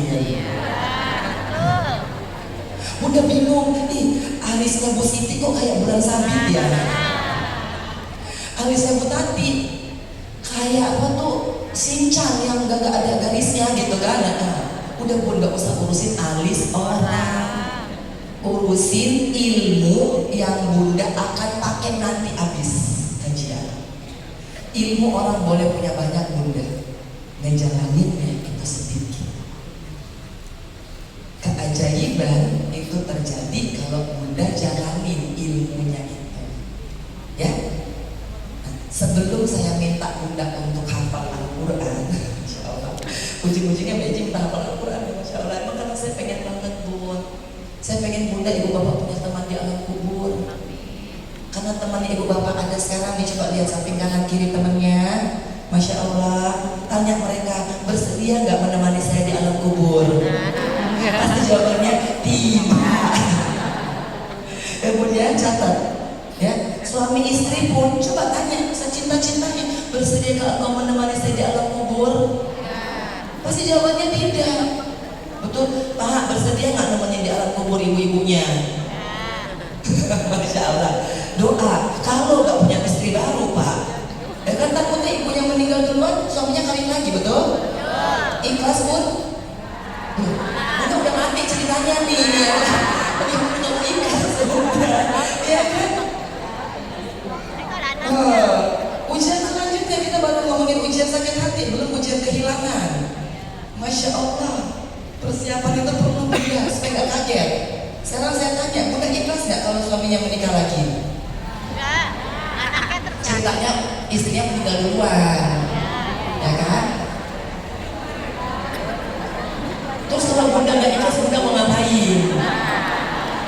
Bunda bingung, nih alisnya Bu Siti kok kayak bulan sabit ya? Alisnya Bu Tati kayak apa tuh, sincang yang gak ada garisnya gitu kan? Nah, udah Bun gak usah urusin alis orang, urusin ilmu yang Bunda akan pakai nanti habis kajian. Ilmu orang boleh punya banyak Bunda, ngejalaninnya itu sedikit. Keajaiban itu terjadi kalau Bunda jalanin ilmunya itu, ya. Nah, sebelum saya minta Bunda untuk hafal Al-Quran, Insya Allah, ujung-ujungnya Mbak Eji minta hafal Al-Quran, Masya Allah. Emang karena saya pengen banget Bun, Saya pengen bunda ibu bapak punya teman di alam kubur. Karena temannya ibu bapak ada sekarang nih, coba lihat samping kanan kiri temannya. Masya Allah, tanya mereka bersedia nggak menemani saya di alam kubur? Pasti jawabannya tidak. Kemudian catat, ya suami istri pun coba tanya secinta-cintanya, bersedia nggak engkau menemani saya di alam kubur? Pasti jawabannya tidak. Betul, Pak, bersedia nggak nemenin di alam kubur ibu-ibunya? Masya Allah. Doa, kalau nggak punya istri baru, Pak, ya kan takutnya ibunya meninggal duluan, suaminya kawin lagi, betul? Ikhlas pun? Udah mati ceritanya nih, ya. Udah ikhlas, ya kan? Ujian selanjutnya kita baru ngomongin ujian sakit hati, belum ujian kehilangan. Masya Allah, persiapan itu perlu bunda supaya nggak kaget. Sekarang saya tanya, bunda ikhlas nggak kalau suaminya menikah lagi? Enggak, anaknya terjadi. Ceritanya istrinya meninggal duluan, ya kan? Terus kalau bunda nggak ikhlas, bunda mau ngapain?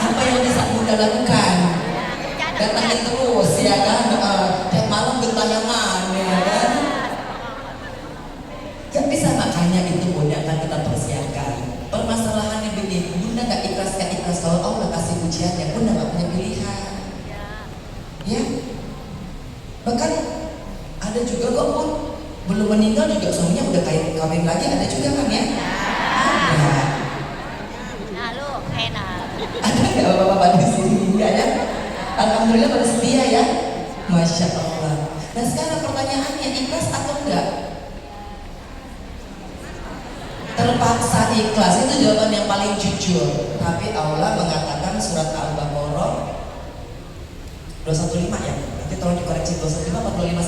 Apa yang bisa bunda lakukan? Datangin terus, ya kan? Tiap malam gentayangan, ya kan? Gak bisa, makanya itu bunda akan kita persiapkan. Permasalahannya begini, bunda nggak ikhlas kalau Allah kasih ujiannya, bunda nggak punya pilihan, ya. Bahkan ada juga kok pun belum meninggal juga suaminya udah kawin lagi, ada juga kan ya? Ada. Nah lu enak. Ada nggak bapak-bapak di sini? Enggak ya? Alhamdulillah pada setia ya. Masya Allah. Nah sekarang pertanyaannya, ikhlas atau enggak? Terpaksa ikhlas, itu jawaban yang paling jujur. Tapi Allah mengatakan surat Al-Baqarah 215 ya. Nanti tolong dikoreksi 215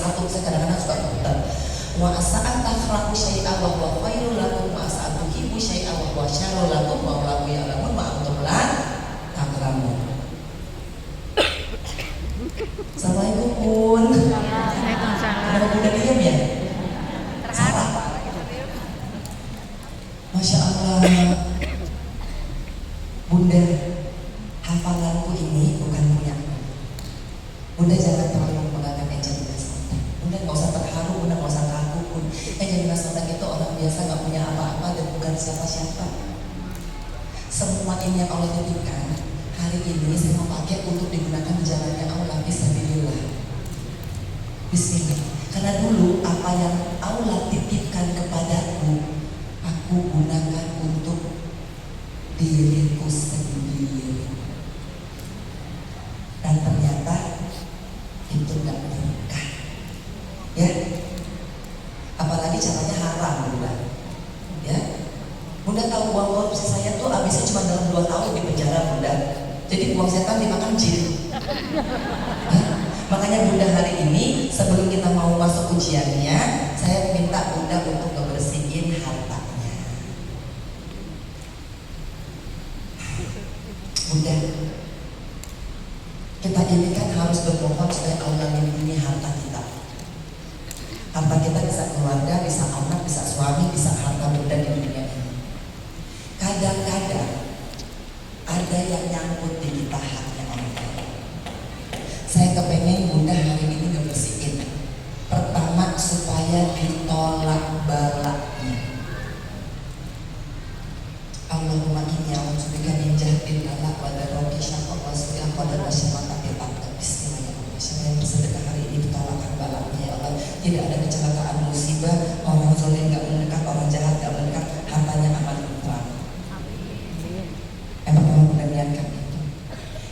atau 251. Saya kadang-kadang suka keputar. Wa asa'an takhraku syai'a wa huwa khairul lakum wa asa'an tuhibu syai'a wa huwa syarrul lakum wa Allahu ya'lamu ma antum la ta'lamun. Assalamualaikum Bun. Waalaikumsalam. Kenapa Bunda diam ya? Salah. Masya Allah. Bunda, hafalanku ini bukan punya. Bunda jangan terlalu membanggakan Angelina Sondakh. Bunda nggak usah terharu, Bunda nggak usah kaku pun. Angelina Sondakh itu orang biasa, nggak punya apa-apa dan bukan siapa-siapa. Semua ini yang Allah titipkan, hari ini saya mau pakai untuk digunakan di jalannya Allah, fisabilillah. Bismillah. Karena dulu apa yang Allah titipkan kepadaku, aku gunakan untuk diriku sendiri. Dan ternyata itu gak berkah, ya. Apalagi caranya haram, Bunda. Ya, Bunda tahu uang korupsi saya tuh habisnya cuma dalam 2 tahun di penjara, Bunda. Jadi uang setan dimakan jin. Ya? Makanya Bunda hari ini sebelum kita mau masuk ujiannya, saya minta Bunda untuk ngebersihin hartanya. Bunda, kita ini kan harus bermohon supaya Allah melindungi harta kita. Harta kita bisa keluarga, bisa anak, bisa suami, bisa harta benda di dunia ini. Kadang-kadang ada yang nyangkut di kita haknya orang lain. Saya kepengen Bunda hari ini ngebersihin. Pertama, supaya ditolak balaknya. Allahumma inni a'udzubika min jahdil balak wa darrati syaqqa wa su'il qadar wa syamatatil aqdar. Bismillahirrahmanirrahim. Siapa yang bersedekah hari ini ditolakkan balaknya ya Allah. Tidak ada kecelakaan musibah, orang zalim gak mendekat, orang jahat gak mendekat, hartanya aman tentram. Yang pertama Bunda niatkan itu.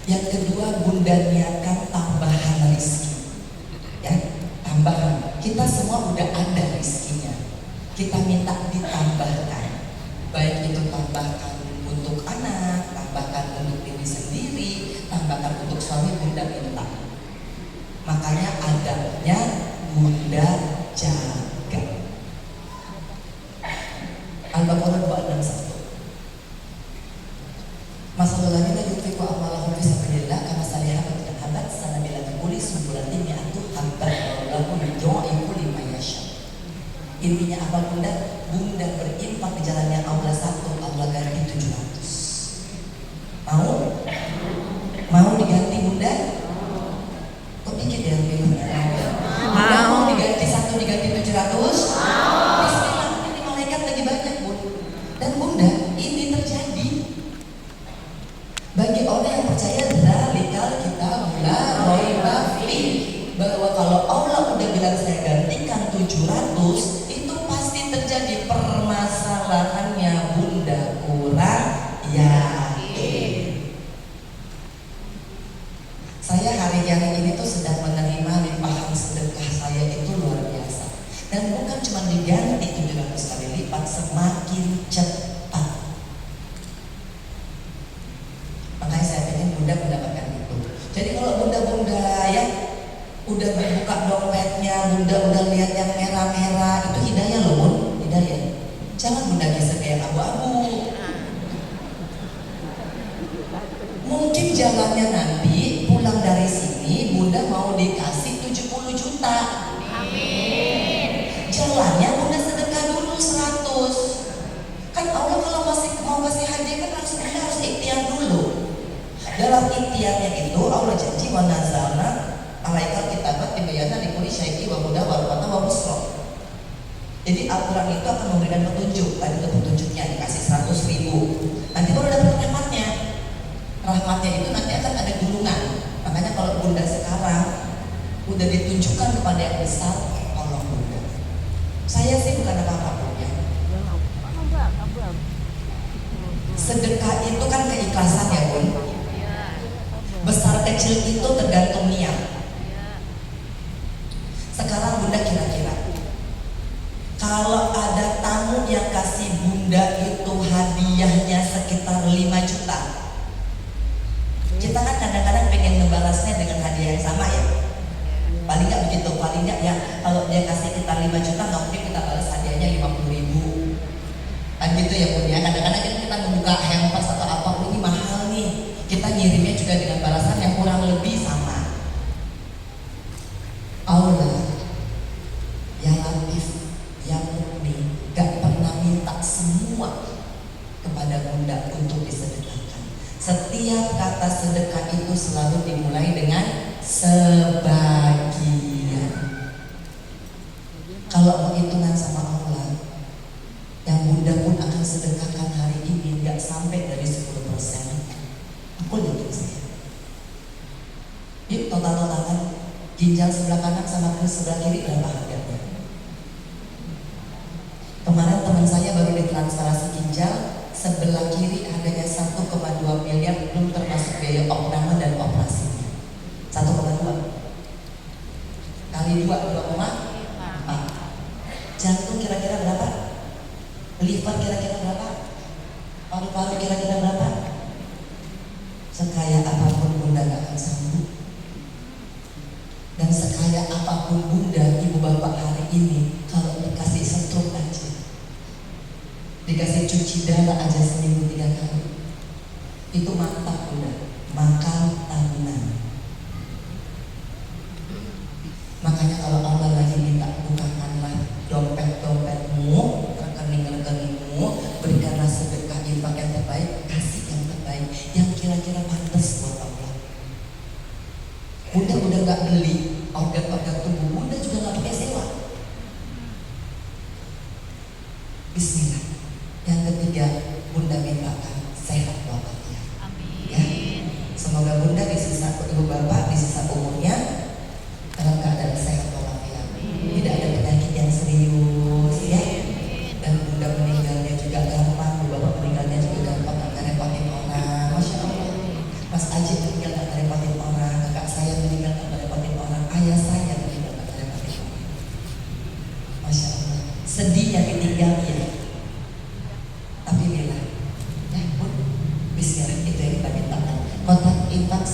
Yang kedua Bunda niatkan tambahan rezeki. Ya, tambahan. Kita semua udah ada rezekinya. Kita minta ditambahkan. Baik itu tambahkan untuk anak, tambahkan untuk diri sendiri, tambahkan untuk suami, Bunda minta. Makanya adabnya Bunda jaga. Al-Baqarah 261. Masalahnya yutfiqu amalahum fisabilillah kama salihah wa habat sanabila kulli sumbulatin ya'tu habban lahu yudha'ifu liman yasha. Intinya apa Bunda? Bunda berinfak di jalannya Allah 1, Allah ganti 700. Mau? Mau diganti bunda? Kok dikit ya? Bunda mau diganti 1 diganti 700? Bismillah, ini malaikat lagi banyak bun. Dan bunda, ini terjadi bagi orang yang percaya dzalikal kitabul la raiba fiih, bahwa kalau Allah udah bilang saya gantikan 700, itu pasti terjadi. Permasalahannya bunda kurang yakin. Saya hari-hari ini tuh sedang menerima limpahan sedekah saya itu luar biasa. Dan bukan cuma diganti 700 kali lipat, semakin cepat. Makanya saya pengen bunda mendapatkan itu. Jadi kalau bunda-bunda ya udah buka dompetnya, bunda udah lihat yang merah-merah, itu hidayah loh bun, hidayah. Jangan bunda geser kayak abu-abu. Mungkin jalannya nanti pulang dari sini bunda mau dikasih 70 juta. Amin. Jalannya bunda sedekah dulu 100. Kan Allah kalau mau kasih hadiah kan harus ikhtiar dulu. Dalam ikhtiarnya itu Allah janji wa nazalna alaikal kitabat dibayana di kulli syai'i wa huda wa rahmatan wa busra. Jadi Al-Quran itu akan memberikan petunjuk. Tadi itu petunjuknya dikasih 100.000. Nanti baru dapat rahmatnya. Rahmatnya itu nanti akan ada gulungan. Makanya kalau bunda sekarang udah ditunjukkan kepada yang besar, Allah bunda. Saya sih bukan apa-apa punya. Sedekah itu kan keikhlasan ya bun. Besar kecil itu tergantung niat. Sekarang bunda kira-kira kalau ada tamu yang kasih bunda itu hadiahnya sekitar 5 juta, kita kan kadang-kadang pengen ngebalasnya dengan hadiah yang sama ya. Paling nggak begitu, paling nggak ya kalau dia kasih kita 5 juta nggak mungkin kita balas hadiahnya 50.000. Kan gitu ya bun ya. Kadang-kadang kan kita membuka hampers atau apa, ini mahal nih, kita ngirimnya juga dengan balasan yang kurang lebih sama. Allah yang latif, yang murni, gak pernah minta semua kepada bunda untuk disedekahkan. Setiap kata sedekah itu selalu dimulai dengan sebagian. Kalau mau hitungan sama Allah, yang bunda pun akan sedekahkan hari ini gak sampai dari 10%. Aku yakin saya. Yuk total-totalkan ginjal sebelah kanan sama sebelah kiri berapa harganya? Kemarin teman saya baru ditransferasi ginjal, sebelah kiri harganya 1,2 miliar belum termasuk biaya opname dan operasinya. 1,2 kali 2, 2,4. Jantung kira-kira berapa? Liver kira-kira berapa? Paru-paru kira-kira berapa? Sekaya apapun bunda gak akan sanggup. Dan sekaya apapun bunda, ibu bapak hari ini, kalau dikasih stroke aja, dikasih cuci darah aja seminggu 3 kali, itu mantap bunda, makan tabungan. Makanya kalau Allah lagi minta bukakanlah dompet-dompetmu, rekening-rekeningmu, berikanlah sedekah infak yang terbaik, kasih yang terbaik, yang kira-kira pantas buat Allah. Bunda udah gak beli organ-organ tubuh, bunda juga gak pakai sewa. Bismillah. Yang ketiga, bunda mintakan sehat walafiat. Ya. Semoga bunda di sisa ibu bapak di sisa umurnya dalam keadaan sehat walafiat. Tidak ada penyakit yang serius ya. Dan bunda meninggalnya juga gampang, ibu bapak meninggalnya juga gampang, gak ngerepotin orang. Masya Allah. Mas Aji meninggal gak ngerepotin orang, kakak saya meninggal gak ngerepotin orang, ayah saya meninggal gak ngerepotin orang. Masya Allah. Sedihnya ditinggal ya. Tapi bila ya pun bismillah, itu yang kita mintakan. Kotak infak